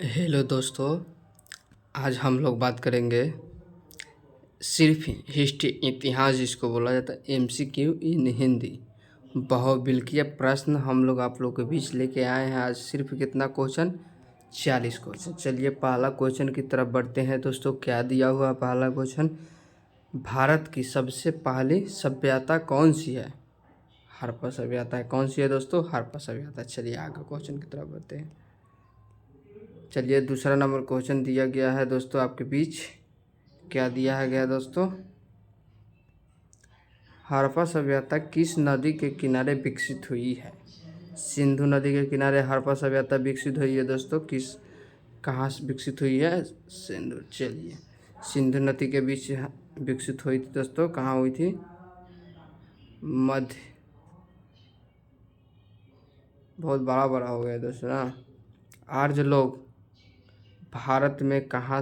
Hello दोस्तों, आज हम लोग बात करेंगे सिर्फ हिस्ट्री इतिहास जिसको बोला जाता है एमसीक्यू इन हिंदी। बहुविकल्पीय प्रश्न हम लोग आप लोग के बीच लेके आए हैं। आज सिर्फ कितना क्वेश्चन, 40 क्वेश्चन। चलिए पहला क्वेश्चन की तरफ बढ़ते हैं दोस्तों। क्या दिया हुआ पहला क्वेश्चन, भारत की सबसे पहली सभ्यता कौन सी है? हड़प्पा सभ्यता है। कौन सी है दोस्तों? हड़प्पा सभ्यता। चलिए आगे क्वेश्चन की तरफ बढ़ते हैं। चलिए दूसरा नंबर क्वेश्चन दिया गया है दोस्तों आपके बीच। क्या दिया है गया दोस्तों, हड़प्पा सभ्यता किस नदी के किनारे विकसित हुई है? सिंधु नदी के किनारे हड़प्पा सभ्यता विकसित हुई है दोस्तों। कहाँ से विकसित हुई है? सिंधु। चलिए सिंधु नदी के बीच विकसित हुई थी दोस्तों। कहाँ हुई थी? मध्य। बहुत बड़ा बड़ा हो गया दोस्तों ना। आर्य लोग भारत में कहाँ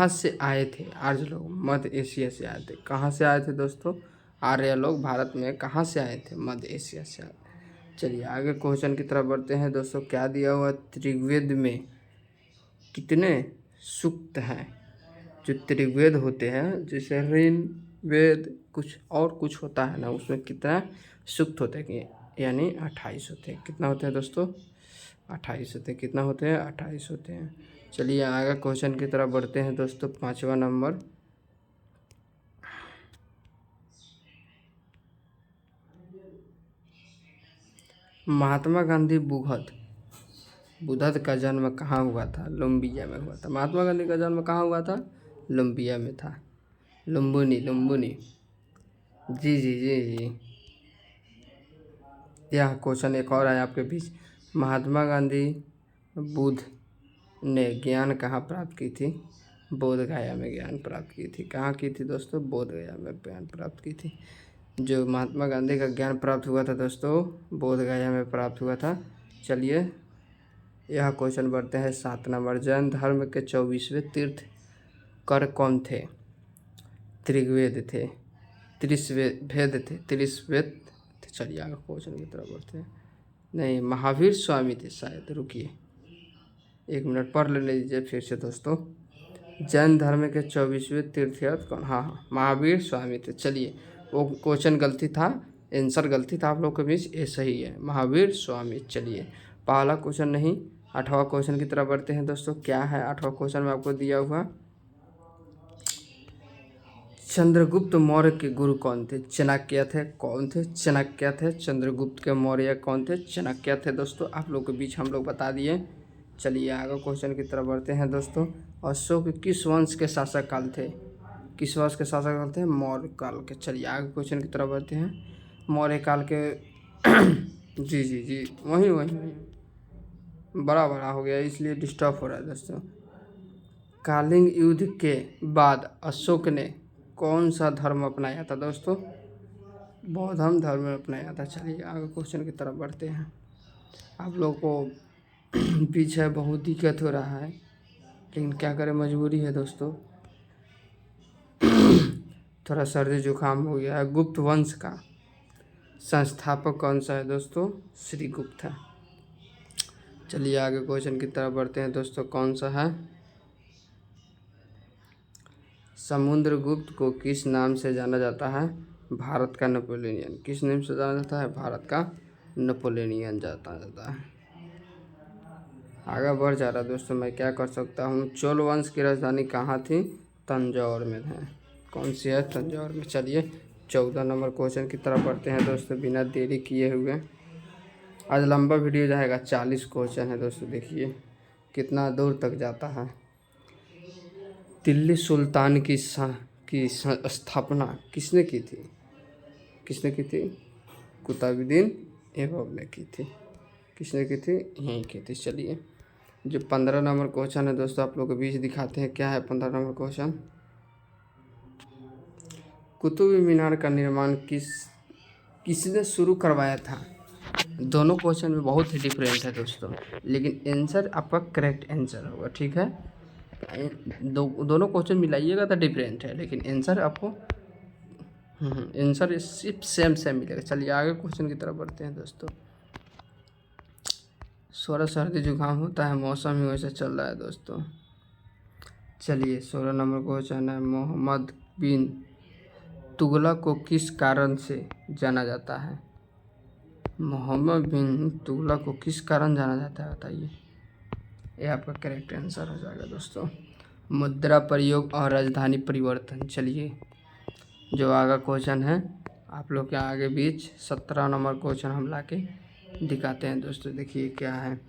से आए थे? आर्य लोग मध्य एशिया से आए थे। कहाँ से आए थे दोस्तों? आर्य लोग भारत में कहाँ से आए थे? मध्य एशिया से आए। चलिए आगे क्वेश्चन की तरफ बढ़ते हैं दोस्तों। क्या दिया हुआ, त्रिवेद में कितने सूक्त हैं? जो त्रिवेद होते हैं, जैसे ऋण वेद कुछ होता है ना, उसमें कितना सूक्त होते हैं? यानी 28 होते हैं। कितना होते हैं दोस्तों? 28 होते हैं। कितना होते हैं? 28 होते हैं। चलिए आगे क्वेश्चन की तरफ बढ़ते हैं दोस्तों। पांचवा नंबर, महात्मा गांधी बुद्धत का जन्म कहाँ हुआ था? लुम्बिया में हुआ था। महात्मा गांधी का जन्म कहाँ हुआ था? लुम्बिया में था। लुम्बिनी। जी जी जी जी। यह क्वेश्चन एक और है आपके बीच। महात्मा गांधी बुद्ध ने ज्ञान कहाँ प्राप्त की थी? बोध गया में ज्ञान प्राप्त की थी। कहाँ की थी दोस्तों? बोध गया में ज्ञान प्राप्त की थी। जो महात्मा गांधी का ज्ञान प्राप्त हुआ था दोस्तों, बोध गया में प्राप्त हुआ था। चलिए यह क्वेश्चन बढ़ते हैं 7 नंबर। जैन धर्म के 24वें तीर्थंकर कौन थे? त्रिवेद थे, त्रिवेद थे। चलिए आगे क्वेश्चन की तरफ बढ़ते हैं। नहीं, महावीर स्वामी थे शायद। रुकिए 1 मिनट पढ़ लेने दीजिए फिर से दोस्तों। जैन धर्म के 24वें तीर्थंकर कौन? हाँ, महावीर स्वामी थे। चलिए वो क्वेश्चन गलती था, आंसर गलती था आप लोग के बीच। ये सही है, महावीर स्वामी। चलिए पहला क्वेश्चन नहीं, 8वां क्वेश्चन की तरफ बढ़ते हैं दोस्तों। क्या है 8वां क्वेश्चन में आपको दिया हुआ? चंद्रगुप्त मौर्य के गुरु कौन थे? चाणक्य थे। कौन थे? चाणक्य थे। चंद्रगुप्त के मौर्य कौन थे? चाणक्य थे दोस्तों। आप लोग के बीच हम लोग बता दिए। चलिए आगे क्वेश्चन की तरफ बढ़ते हैं दोस्तों। अशोक किस वंश के शासक काल थे? किस वंश के शासक काल थे? मौर्य काल के। चलिए आगे क्वेश्चन की तरफ बढ़ते हैं। मौर्य काल के जी जी जी, वही बड़ा बड़ा हो गया इसलिए डिस्टर्ब हो रहा है दोस्तों। कलिंग युद्ध के बाद अशोक ने कौन सा धर्म अपनाया था दोस्तों? बौद्ध धर्म अपनाया था। चलिए आगे क्वेश्चन की तरफ बढ़ते हैं। आप लोग को बीच है बहुत दिक्कत हो रहा है, लेकिन क्या करें, मजबूरी है दोस्तों। थोड़ा सर्दी जुकाम हो गया है। गुप्त वंश का संस्थापक कौन सा है दोस्तों? श्रीगुप्त है। चलिए आगे क्वेश्चन की तरफ बढ़ते हैं दोस्तों। कौन सा है? समुद्रगुप्त को किस नाम से जाना जाता है? भारत का नेपोलियन। किस नाम से जाना जाता है? भारत का नेपोलियन जाता है। आगे बढ़ जा रहा दोस्तों, मैं क्या कर सकता हूँ। चोल वंश की राजधानी कहाँ थी? तंजौर में है। कौन सी है? तंजौर में। चलिए 14 नंबर क्वेश्चन की तरफ बढ़ते हैं दोस्तों, बिना देरी किए हुए। आज लंबा वीडियो जाएगा, 40 क्वेश्चन है दोस्तों। देखिए कितना दूर तक जाता है। दिल्ली सुल्तान की स्थापना किसने की थी? किसने की थी? कुतुबुद्दीन ऐबक ने की थी। किसने की थी? यहीं की थी। चलिए जो 15 नंबर क्वेश्चन है दोस्तों, आप लोग के बीच दिखाते हैं। क्या है 15 नंबर क्वेश्चन? कुतुब मीनार का निर्माण किसने शुरू करवाया था? दोनों क्वेश्चन में बहुत ही डिफरेंट है दोस्तों, लेकिन आंसर आपका करेक्ट आंसर होगा। ठीक है, दोनों क्वेश्चन मिलाइएगा तो डिफरेंट है, लेकिन आंसर आपको आंसर सिर्फ सेम मिलेगा। चलिए आगे क्वेश्चन की तरफ बढ़ते हैं दोस्तों। सोलह सर्दी जुकाम होता है, मौसम ही वैसे चल रहा है दोस्तों। चलिए 16 नंबर क्वेश्चन है, मोहम्मद बिन तुगलक को किस कारण से जाना जाता है? मोहम्मद बिन तुगलक को किस कारण जाना जाता है बताइए। ये आपका करेक्ट आंसर हो जाएगा दोस्तों, मुद्रा प्रयोग और राजधानी परिवर्तन। चलिए जो आगे क्वेश्चन है आप लोग के आगे बीच 17 नंबर क्वेश्चन हम लाके दिखाते हैं दोस्तों। देखिए क्या है,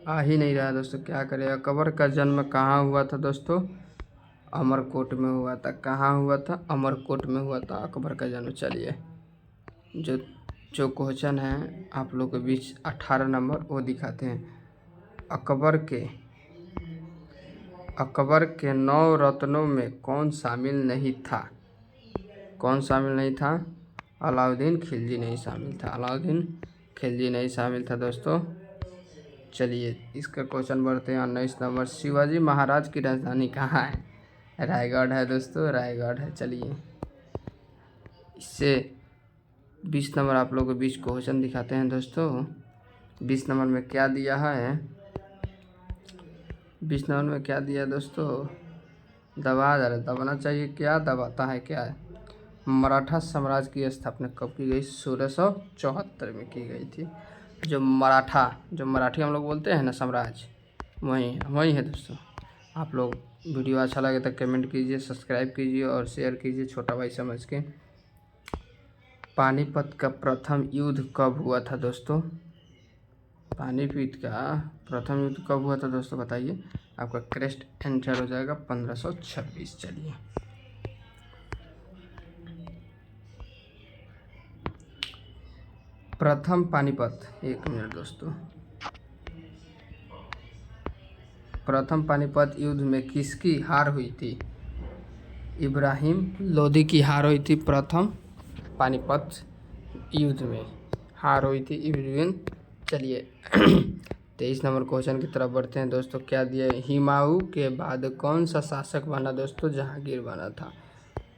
आ ही नहीं रहा दोस्तों, क्या करें। अकबर का जन्म कहाँ हुआ था दोस्तों? अमरकोट में हुआ था। कहाँ हुआ था? अमरकोट में हुआ था अकबर का जन्म। चलिए जो जो क्वेश्चन है आप लोग के बीच 18 नंबर वो दिखाते हैं। अकबर के 9 रत्नों में कौन शामिल नहीं था? कौन शामिल नहीं था? अलाउद्दीन खिलजी नहीं शामिल था। अलाउद्दीन खिलजी नहीं शामिल था दोस्तों। चलिए इसका क्वेश्चन बढ़ते हैं 19 नंबर, शिवाजी महाराज की राजधानी कहाँ है? रायगढ़ है दोस्तों, रायगढ़ है। चलिए इससे 20 नंबर आप लोगों के बीच क्वेश्चन दिखाते हैं दोस्तों। 20 नंबर में क्या दिया है? 20 नंबर में क्या दिया दोस्तों? दबाना चाहिए, क्या दबाता है क्या है? मराठा साम्राज्य की स्थापना कब की गई? 1674 में की गई थी। जो मराठी हम लोग बोलते हैं ना साम्राज्य, वही है दोस्तों। आप लोग वीडियो अच्छा लगे तो कमेंट कीजिए, सब्सक्राइब कीजिए और शेयर कीजिए छोटा भाई समझ के। पानीपत का प्रथम युद्ध कब हुआ था दोस्तों? पानीपत का प्रथम युद्ध कब हुआ था दोस्तों बताइए। आपका करेक्ट आंसर हो जाएगा 1526। चलिए प्रथम पानीपत, एक मिनट दोस्तों, प्रथम पानीपत युद्ध में किसकी हार हुई थी? इब्राहिम लोदी की हार हुई थी। प्रथम पानीपत युद्ध में हार हुई थी इब्राहिम। चलिए 23 नंबर क्वेश्चन की तरफ बढ़ते हैं दोस्तों। क्या दिया है? हुमायूं के बाद कौन सा शासक बना दोस्तों? जहांगीर बना था।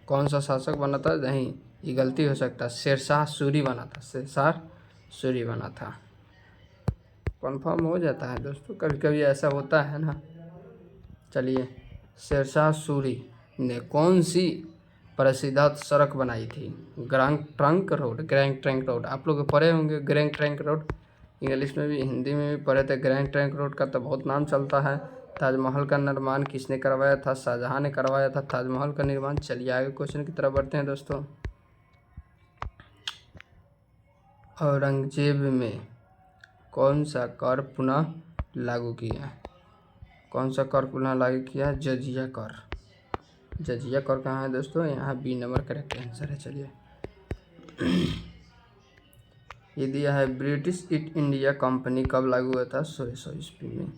कौन सा शासक बना था? नहीं, ये गलती हो सकता है, शेरशाह सूरी बना था। शेरशाह सूरी बना था। कन्फर्म हो जाता है दोस्तों, कभी कभी ऐसा होता है ना। चलिए शेरशाह सूरी ने कौन सी प्रसिद्ध सड़क बनाई थी? ग्रैंड ट्रंक रोड आप लोग पढ़े होंगे। ग्रैंड ट्रंक रोड इंग्लिश में भी हिंदी में भी पढ़े थे। ग्रैंड ट्रंक रोड का तो बहुत नाम चलता है। ताजमहल का निर्माण किसने करवाया था? शाहजहां ने करवाया था ताजमहल का निर्माण। चलिए आगे क्वेश्चन की तरफ बढ़ते हैं दोस्तों। औरंगजेब में कौन सा कर पुनः लागू किया? कौन सा कर पुनः लागू किया? जजिया कर। जजिया कर कहाँ है दोस्तों? यहाँ बी नंबर करेक्ट आंसर है। चलिए ये दिया है, ब्रिटिश ईस्ट इंडिया कंपनी कब लागू हुआ था? 1600 ईस्वी में।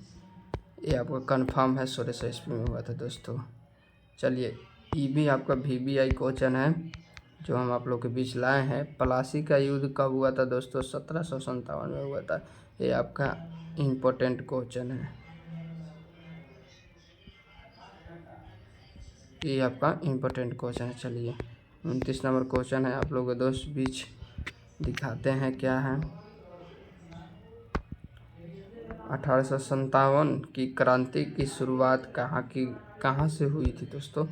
ये आपका कंफर्म है, 1600 ईस्वी में हुआ था दोस्तों। चलिए ये भी आपका VBI क्वेश्चन है जो हम आप लोग के बीच लाए हैं। प्लासी का युद्ध कब हुआ था दोस्तों? 1757 में हुआ था। ये आपका इम्पोर्टेंट क्वेश्चन है, ये आपका इम्पोर्टेंट क्वेश्चन है। चलिए 29 नंबर क्वेश्चन है आप लोग के दोस्त बीच दिखाते हैं क्या है। 1857 की क्रांति की शुरुआत कहाँ से हुई थी दोस्तों?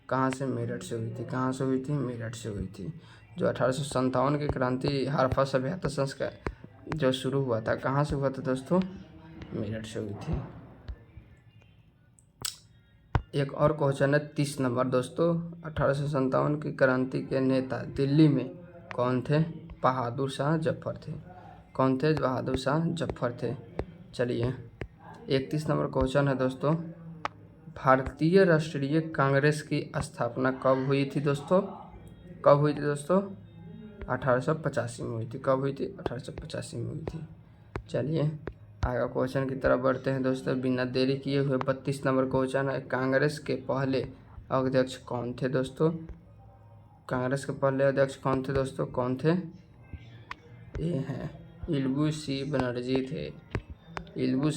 कहाँ से? मेरठ से हुई थी। कहाँ से हुई थी? मेरठ से हुई थी। जो 1857 की क्रांति हड़प्पा सभ्यता संस्कार जो शुरू हुआ था, कहाँ से हुआ था दोस्तों? मेरठ से हुई थी। एक और क्वेश्चन है 30 नंबर दोस्तों। 1857 की क्रांति के नेता दिल्ली में कौन थे? बहादुर शाह जफर थे। कौन थे? बहादुर शाह जफर थे। चलिए 31 नंबर क्वेश्चन है दोस्तों। भारतीय राष्ट्रीय कांग्रेस की स्थापना कब हुई थी दोस्तों? कब हुई थी दोस्तों? 1885 में हुई थी। कब हुई थी? 1885 में हुई थी। चलिए आगे क्वेश्चन की तरफ बढ़ते हैं दोस्तों बिना देरी किए हुए। 32 नंबर क्वेश्चन है, कांग्रेस के पहले अध्यक्ष कौन थे दोस्तों? कांग्रेस के पहले अध्यक्ष कौन थे दोस्तों? कौन थे? ये हैं इल्बू सी बनर्जी थे। इल्बू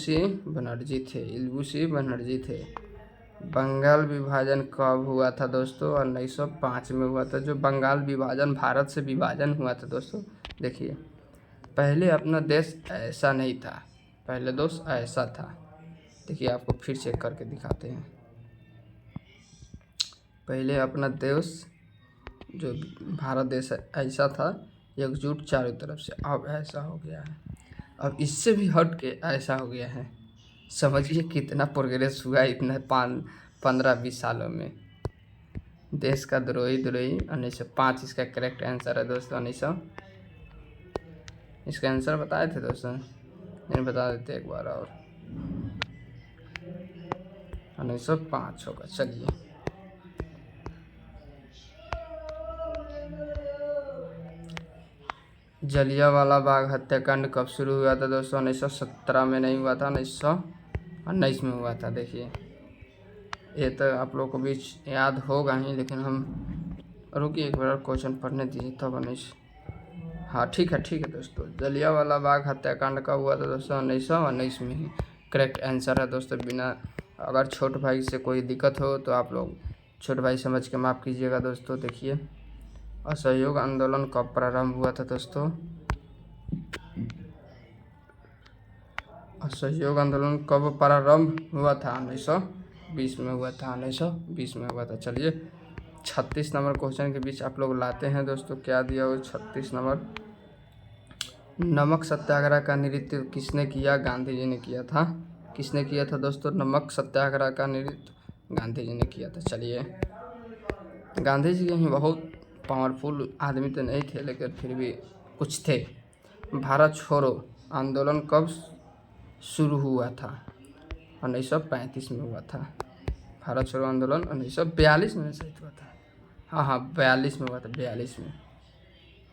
सी बनर्जी थे। बंगाल विभाजन कब हुआ था दोस्तों? 1905 में हुआ था। जो बंगाल विभाजन, भारत से विभाजन हुआ था दोस्तों, देखिए, पहले अपना देश ऐसा नहीं था, पहले दोस्त ऐसा था। देखिए आपको फिर चेक करके दिखाते हैं। पहले अपना देश जो भारत देश ऐसा था, एकजुट चारों तरफ से, अब ऐसा हो गया है। अब इससे भी हट के ऐसा हो गया है। समझिए कितना प्रोग्रेस हुआ इतना 15-20 सालों में। देश का द्रोही 1905 इसका करेक्ट आंसर है दोस्तों। 1900 इसका आंसर बताए थे दोस्तों, नहीं बता देते एक बार और। 1905 होगा। चलिए, जलियांवाला बाग हत्याकांड कब शुरू हुआ था दोस्तों? 1917 में नहीं हुआ था, 1919 में हुआ था। देखिए ये तो आप लोगों को भी याद होगा ही, लेकिन हम रुकिए एक बार क्वेश्चन पढ़ने दीजिए तब। 19 हाँ ठीक है दोस्तों। जलियांवाला बाग हत्याकांड कब हुआ था दोस्तों? 1919 में ही करेक्ट आंसर है दोस्तों। बिना अगर छोट भाई से कोई दिक्कत हो तो आप लोग छोट भाई समझ के माफ़ कीजिएगा दोस्तों। देखिए, असहयोग आंदोलन कब प्रारंभ हुआ था दोस्तों? असहयोग आंदोलन कब प्रारंभ हुआ था? 1920 में हुआ था। 1920 में हुआ था। चलिए, 36 नंबर क्वेश्चन के बीच आप लोग लाते हैं दोस्तों। क्या दिया हुआ? 36 नंबर, नमक सत्याग्रह का नेतृत्व किसने किया? गांधी जी ने किया था। किसने किया था दोस्तों? नमक सत्याग्रह का नेतृत्व गांधी जी ने किया था। चलिए, गांधी जी कहीं बहुत पावरफुल आदमी तो नहीं थे, लेकिन फिर भी कुछ थे। भारत छोड़ो आंदोलन कब शुरू हुआ था? 1935 में हुआ था। भारत छोड़ो आंदोलन 1942 में सही हुआ था। हाँ 42 में हुआ था।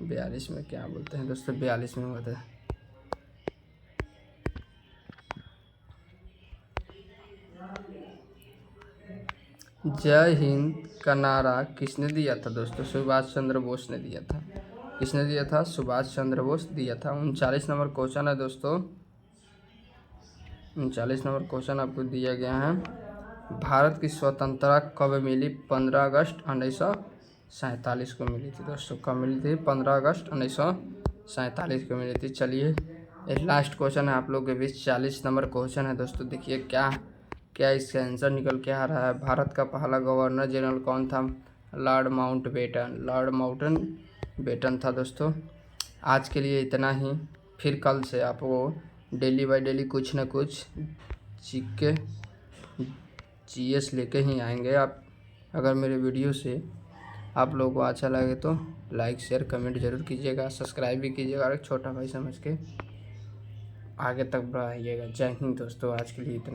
42 में क्या बोलते हैं दोस्तों, 42 में हुआ था। जय हिंद का नारा किसने दिया था दोस्तों? सुभाष चंद्र बोस ने दिया था। किसने दिया था? सुभाष चंद्र बोस दिया था। 39 नंबर क्वेश्चन है दोस्तों। 39 नंबर क्वेश्चन आपको दिया गया है। भारत की स्वतंत्रता कब मिली? 15 अगस्त 1947 को मिली थी दोस्तों। कब मिली थी? 15 अगस्त 1947 को मिली थी। चलिए, एक लास्ट क्वेश्चन है आप लोग के बीच। 40 नंबर क्वेश्चन है दोस्तों। देखिए क्या इसका आंसर निकल के आ रहा है। भारत का पहला गवर्नर जनरल कौन था? लॉर्ड माउंटबेटन था दोस्तों। आज के लिए इतना ही। फिर कल से आपको डेली बाय डेली कुछ ना कुछ जीएस लेके ही आएंगे। आप अगर मेरे वीडियो से आप लोगों को अच्छा लगे तो लाइक शेयर कमेंट जरूर कीजिएगा, सब्सक्राइब भी कीजिएगा और एक छोटा भाई समझ के आगे तक बढ़ाइएगा। जय हिंद दोस्तों, आज के लिए इतना।